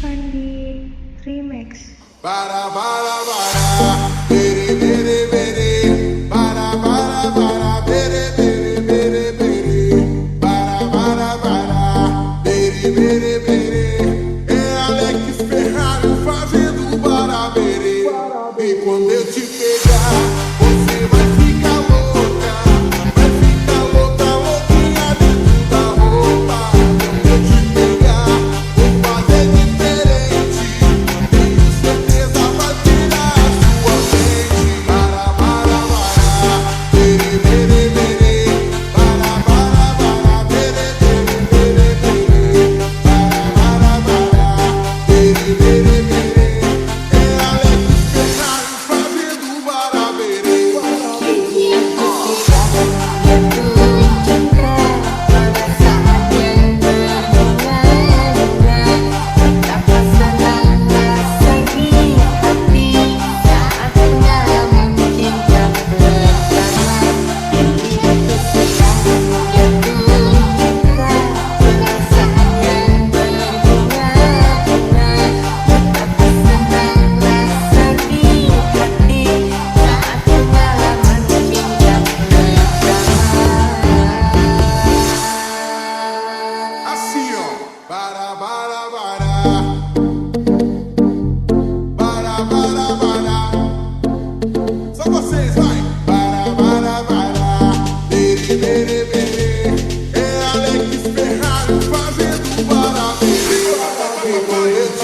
Fandi Remix. Para, bere, bere, bere. Para, bere, bere, bere, bere. Para, bere, bere, bere. É Alex Ferrari fazendo para, bere. E quando eu te pegar, você vai ficar louca. Vai ficar louca, louquinha dentro da roupa. Quando eu te pegar, vou fazer diferente. Tenho certeza vai tirar a sua mente. Para, bere, bere, bere. Para, bere, bere, bere, bere. Para, bere, bere, bere. É Alex Ferrari fazendo para, bere. Assim, ó. Para. Só vocês, vai. Para. Bere, bere, bere. É Alex Ferrari fazendo para, bere.